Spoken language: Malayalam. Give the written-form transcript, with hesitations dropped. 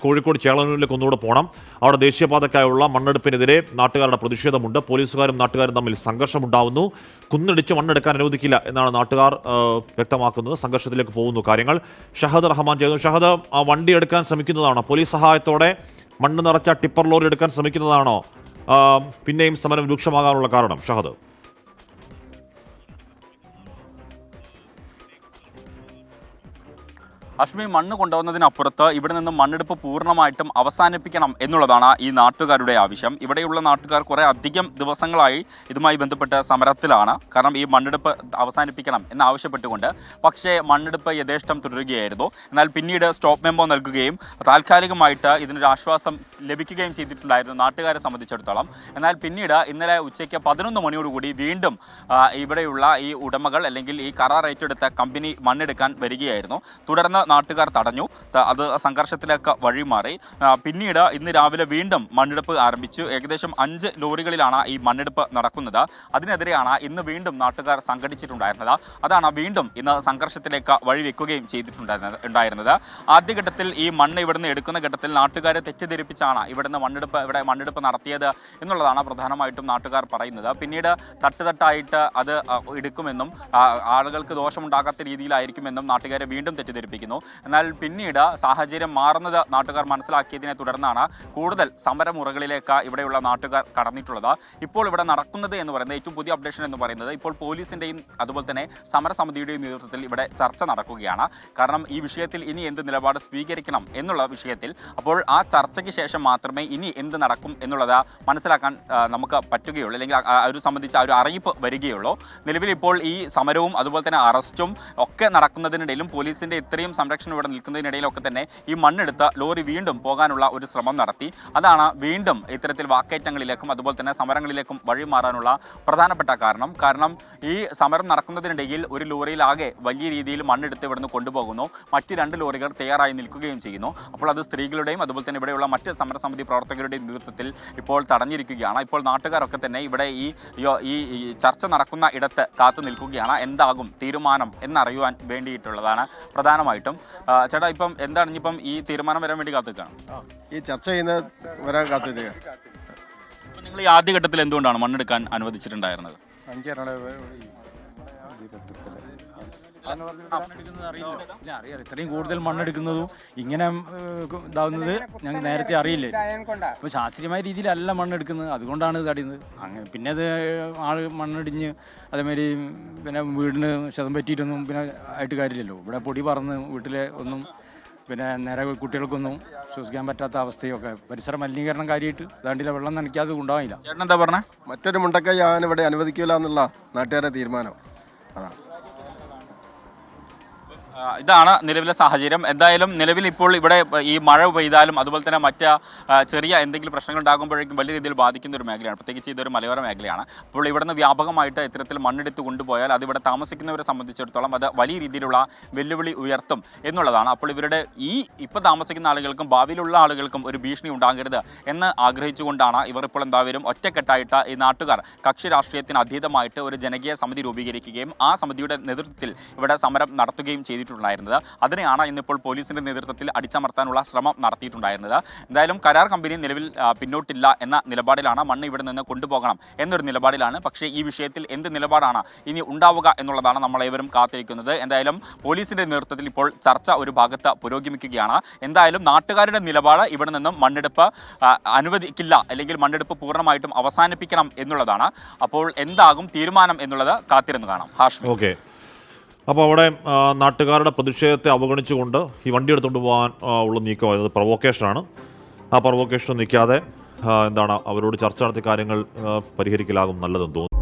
കോഴിക്കോട് ചേളന്നൂരിലേക്ക് ഒന്നുകൂടെ പോകണം. അവിടെ ദേശീയപാതയ്ക്കായുള്ള മണ്ണെടുപ്പിനെതിരെ നാട്ടുകാരുടെ പ്രതിഷേധമുണ്ട്. പോലീസുകാരും നാട്ടുകാരും തമ്മിൽ സംഘർഷമുണ്ടാവുന്നു. കുന്നിടിച്ച് മണ്ണെടുക്കാൻ അനുവദിക്കില്ല എന്നാണ് നാട്ടുകാർ വ്യക്തമാക്കുന്നത്. സംഘർഷത്തിലേക്ക് പോകുന്നു കാര്യങ്ങൾ. ഷഹദ് റഹ്മാൻ ചെയ്യുന്നു. ഷഹദ്, വണ്ടി എടുക്കാൻ ശ്രമിക്കുന്നതാണോ? പോലീസ് സഹായത്തോടെ മണ്ണ് നിറച്ച ടിപ്പർ ലോറി എടുക്കാൻ ശ്രമിക്കുന്നതാണോ പിന്നെയും സമരം രൂക്ഷമാകാനുള്ള കാരണം? ഷഹദ്, അശ്മി, മണ്ണ് കൊണ്ടുവന്നതിനപ്പുറത്ത് ഇവിടെ നിന്ന് മണ്ണെടുപ്പ് പൂർണ്ണമായിട്ടും അവസാനിപ്പിക്കണം എന്നുള്ളതാണ് ഈ നാട്ടുകാരുടെ ആവശ്യം. ഇവിടെയുള്ള നാട്ടുകാർ കുറേ അധികം ദിവസങ്ങളായി ഇതുമായി ബന്ധപ്പെട്ട് സമരത്തിലാണ്. കാരണം ഈ മണ്ണെടുപ്പ് അവസാനിപ്പിക്കണം എന്നാവശ്യപ്പെട്ടുകൊണ്ട്. പക്ഷേ മണ്ണെടുപ്പ് യഥേഷ്ടം തുടരുകയായിരുന്നു. എന്നാൽ പിന്നീട് സ്റ്റോപ്പ് മെമ്മോ നൽകുകയും താൽക്കാലികമായിട്ട് ഇതിനൊരു ആശ്വാസം ലഭിക്കുകയും ചെയ്തിട്ടുണ്ടായിരുന്നു നാട്ടുകാരെ സംബന്ധിച്ചിടത്തോളം. എന്നാൽ പിന്നീട് ഇന്നലെ ഉച്ചയ്ക്ക് 11 മണിയോടുകൂടി വീണ്ടും ഇവിടെയുള്ള ഈ ഉടമകൾ അല്ലെങ്കിൽ ഈ കരാർ ഏറ്റെടുത്ത കമ്പനി മണ്ണെടുക്കാൻ വരികയായിരുന്നു. തുടർന്ന് നാട്ടുകാർ തടഞ്ഞു. അത് സംഘർഷത്തിലേക്ക് വഴിമാറി. പിന്നീട് ഇന്ന് രാവിലെ വീണ്ടും മണ്ണെടുപ്പ് ആരംഭിച്ചു. ഏകദേശം 5 ലോറികളിലാണ് ഈ മണ്ണെടുപ്പ് നടക്കുന്നത്. അതിനെതിരെയാണ് ഇന്ന് വീണ്ടും നാട്ടുകാർ സംഘടിച്ചിട്ടുണ്ടായിരുന്നത്. അതാണ് വീണ്ടും ഇന്ന് സംഘർഷത്തിലേക്ക് വഴിവെക്കുകയും ചെയ്തിട്ടുണ്ടായിരുന്നത്. ആദ്യഘട്ടത്തിൽ ഈ മണ്ണ് ഇവിടുന്ന് എടുക്കുന്ന ഘട്ടത്തിൽ നാട്ടുകാരെ തെറ്റിദ്ധരിപ്പിച്ചാണ് ഇവിടെ മണ്ണെടുപ്പ് നടത്തിയത് എന്നുള്ളതാണ് പ്രധാനമായിട്ടും നാട്ടുകാർ പറയുന്നത്. പിന്നീട് തട്ടുതട്ടായിട്ട് അത് എടുക്കുമെന്നും ആളുകൾക്ക് ദോഷമുണ്ടാകാത്ത രീതിയിലായിരിക്കുമെന്നും നാട്ടുകാരെ വീണ്ടും തെറ്റിദ്ധരിപ്പിക്കുന്നു. എന്നാൽ പിന്നീട് സാഹചര്യം മാറുന്നത് നാട്ടുകാർ മനസ്സിലാക്കിയതിനെ തുടർന്നാണ് കൂടുതൽ സമരമുറകളിലേക്ക് ഇവിടെയുള്ള നാട്ടുകാർ കടന്നിട്ടുള്ളത്. ഇപ്പോൾ ഇവിടെ നടക്കുന്നത് എന്ന് പറയുന്നത്, ഏറ്റവും പുതിയ അപ്ഡേഷൻ എന്ന് പറയുന്നത്, ഇപ്പോൾ പോലീസിൻ്റെയും അതുപോലെ തന്നെ സമരസമിതിയുടെയും നേതൃത്വത്തിൽ ഇവിടെ ചർച്ച നടക്കുകയാണ്. കാരണം ഈ വിഷയത്തിൽ ഇനി എന്ത് നിലപാട് സ്വീകരിക്കണം എന്നുള്ള വിഷയത്തിൽ. അപ്പോൾ ആ ചർച്ചയ്ക്ക് ശേഷം മാത്രമേ ഇനി എന്ത് നടക്കും എന്നുള്ളത് മനസ്സിലാക്കാൻ നമുക്ക് പറ്റുകയുള്ളൂ, അല്ലെങ്കിൽ ഒരു സംബന്ധിച്ച ഒരു അറിയിപ്പ് വരികയുള്ളൂ. നിലവിൽ ഇപ്പോൾ ഈ സമരവും അതുപോലെ തന്നെ അറസ്റ്റും ഒക്കെ നടക്കുന്നതിനിടയിലും പോലീസിൻ്റെ ഇത്രയും സംരക്ഷണം ഇവിടെ നിൽക്കുന്നതിനിടയിലൊക്കെ തന്നെ ഈ മണ്ണെടുത്ത് ലോറി വീണ്ടും പോകാനുള്ള ഒരു ശ്രമം നടത്തി. അതാണ് വീണ്ടും ഇത്തരത്തിൽ വാക്കേറ്റങ്ങളിലേക്കും അതുപോലെ തന്നെ സമരങ്ങളിലേക്കും വഴിമാറാനുള്ള പ്രധാനപ്പെട്ട കാരണം. കാരണം ഈ സമരം നടക്കുന്നതിനിടയിൽ ഒരു ലോറിയിലാകെ വലിയ രീതിയിൽ മണ്ണെടുത്ത് ഇവിടുന്ന് കൊണ്ടുപോകുന്നു. മറ്റ് 2 ലോറികൾ തയ്യാറായി നിൽക്കുകയും ചെയ്യുന്നു. അപ്പോൾ അത് സ്ത്രീകളുടെയും അതുപോലെ തന്നെ ഇവിടെയുള്ള മറ്റ് സമരസമിതി പ്രവർത്തകരുടെയും നേതൃത്വത്തിൽ ഇപ്പോൾ തടഞ്ഞിരിക്കുകയാണ്. ഇപ്പോൾ നാട്ടുകാരൊക്കെ തന്നെ ഇവിടെ ഈ ചർച്ച നടക്കുന്ന ഇടത്ത് കാത്തു നിൽക്കുകയാണ്. എന്താകും തീരുമാനം എന്നറിയുവാൻ വേണ്ടിയിട്ടുള്ളതാണ് പ്രധാനമായിട്ടും. ചേട്ടാ, ഇപ്പം എന്താണ് ഇനിയിപ്പം ഈ തീരുമാനം വരാൻ വേണ്ടി കാത്തിരിക്കുകയാണ്? ഈ ചർച്ച ചെയ്യുന്ന വരാൻ കാത്തിരിക്കുക. നിങ്ങൾ ഈ ആദ്യഘട്ടത്തിൽ എന്തുകൊണ്ടാണ് മണ്ണെടുക്കാൻ അനുവദിച്ചിട്ടുണ്ടായിരുന്നത്? അറിയാം, ഇത്രയും കൂടുതൽ മണ്ണെടുക്കുന്നതും ഇങ്ങനെ ഇതാവുന്നത് ഞങ്ങൾക്ക് നേരത്തെ അറിയില്ലേ. അപ്പോൾ ശാസ്ത്രീയമായ രീതിയിലല്ല മണ്ണെടുക്കുന്നത്, അതുകൊണ്ടാണ് ഇത് അടിയുന്നത്. അങ്ങനെ പിന്നെ അത് മണ്ണിടിഞ്ഞ് അതേമാതിരി പിന്നെ വീടിന് ക്ഷതം പറ്റിയിട്ടൊന്നും പിന്നെ ആയിട്ട് കാര്യമില്ലല്ലോ. ഇവിടെ പൊടി പറന്ന് വീട്ടിലെ ഒന്നും പിന്നെ നേരെ കുട്ടികൾക്കൊന്നും ശ്വസിക്കാൻ പറ്റാത്ത അവസ്ഥയൊക്കെ, പരിസര മലിനീകരണം കാര്യമായിട്ട് ദാണ്ടിലെ വെള്ളം നനയ്ക്കാതെ ഉണ്ടാവില്ല. ചേട്ടൻ എന്താ പറഞ്ഞേ? മറ്റൊരു മുണ്ടക്കൈ ആകാൻ ഇവിടെ അനുവദിക്കില്ല എന്നുള്ള നാട്ടുകാരുടെ തീരുമാനം അതാണ്. ഇതാണ് നിലവിലെ സാഹചര്യം. എന്തായാലും നിലവിൽ ഇപ്പോൾ ഇവിടെ ഈ മഴ പെയ്താലും അതുപോലെ തന്നെ മറ്റ് ചെറിയ എന്തെങ്കിലും പ്രശ്നങ്ങൾ ഉണ്ടാകുമ്പോഴേക്കും വലിയ രീതിയിൽ ബാധിക്കുന്ന ഒരു മേഖലയാണ്. പ്രത്യേകിച്ച് ഇതൊരു മലയോര മേഖലയാണ്. അപ്പോൾ ഇവിടുന്ന് വ്യാപകമായിട്ട് ഇത്തരത്തിൽ മണ്ണെടുത്ത് കൊണ്ടുപോയാൽ അതിവിടെ താമസിക്കുന്നവരെ സംബന്ധിച്ചിടത്തോളം അത് വലിയ രീതിയിലുള്ള വെല്ലുവിളി ഉയർത്തും എന്നുള്ളതാണ്. അപ്പോൾ ഇവരുടെ ഇപ്പോൾ താമസിക്കുന്ന ആളുകൾക്കും ഭാവിയിലുള്ള ആളുകൾക്കും ഒരു ഭീഷണി ഉണ്ടാകരുത് എന്ന് ആഗ്രഹിച്ചുകൊണ്ടാണ് ഇവർ ഇപ്പോൾ എന്തായാലും ഒറ്റക്കെട്ടായിട്ട് ഈ നാട്ടുകാർ കക്ഷി രാഷ്ട്രീയത്തിന് അതീതമായിട്ട് ഒരു ജനകീയ സമിതി രൂപീകരിക്കുകയും ആ സമിതിയുടെ നേതൃത്വത്തിൽ ഇവിടെ സമരം നടത്തുകയും ചെയ്തിട്ടുണ്ടായിരുന്നത്. അതിനെയാണ് ഇന്നിപ്പോൾ പോലീസിന്റെ നേതൃത്വത്തിൽ അടിച്ചമർത്താനുള്ള ശ്രമം നടത്തിയിട്ടുണ്ടായിരുന്നത്. എന്തായാലും കരാർ കമ്പനി നിലവിൽ പിന്നോട്ടില്ല എന്ന നിലപാടിലാണ്. മണ്ണ് ഇവിടെ നിന്ന് കൊണ്ടുപോകണം എന്നൊരു നിലപാടിലാണ്. പക്ഷേ ഈ വിഷയത്തിൽ എന്ത് നിലപാടാണ് ഇനി ഉണ്ടാവുക എന്നുള്ളതാണ് നമ്മളേവരും കാത്തിരിക്കുന്നത്. എന്തായാലും പോലീസിന്റെ നേതൃത്വത്തിൽ ഇപ്പോൾ ചർച്ച ഒരു ഭാഗത്ത് പുരോഗമിക്കുകയാണ്. എന്തായാലും നാട്ടുകാരുടെ നിലപാട് ഇവിടെ നിന്നും മണ്ണെടുപ്പ് അനുവദിക്കില്ല, അല്ലെങ്കിൽ മണ്ണെടുപ്പ് പൂർണ്ണമായിട്ടും അവസാനിപ്പിക്കണം എന്നുള്ളതാണ്. അപ്പോൾ എന്താകും തീരുമാനം എന്നുള്ളത് കാത്തിരുന്ന് കാണാം. ഹാഷ്മി. ഓക്കെ, അപ്പോൾ അവിടെ നാട്ടുകാരുടെ പ്രതിഷേധത്തെ അവഗണിച്ചുകൊണ്ട് ഈ വണ്ടി എടുത്തുകൊണ്ട് പോകാൻ ഉള്ള നീക്കമായത് പ്രൊവോക്കേഷനാണ്. ആ പ്രൊവോക്കേഷൻ നിൽക്കാതെ അവരോട് ചർച്ച നടത്തി കാര്യങ്ങൾ പരിഹരിക്കലാകും നല്ലതെന്ന് തോന്നുന്നു.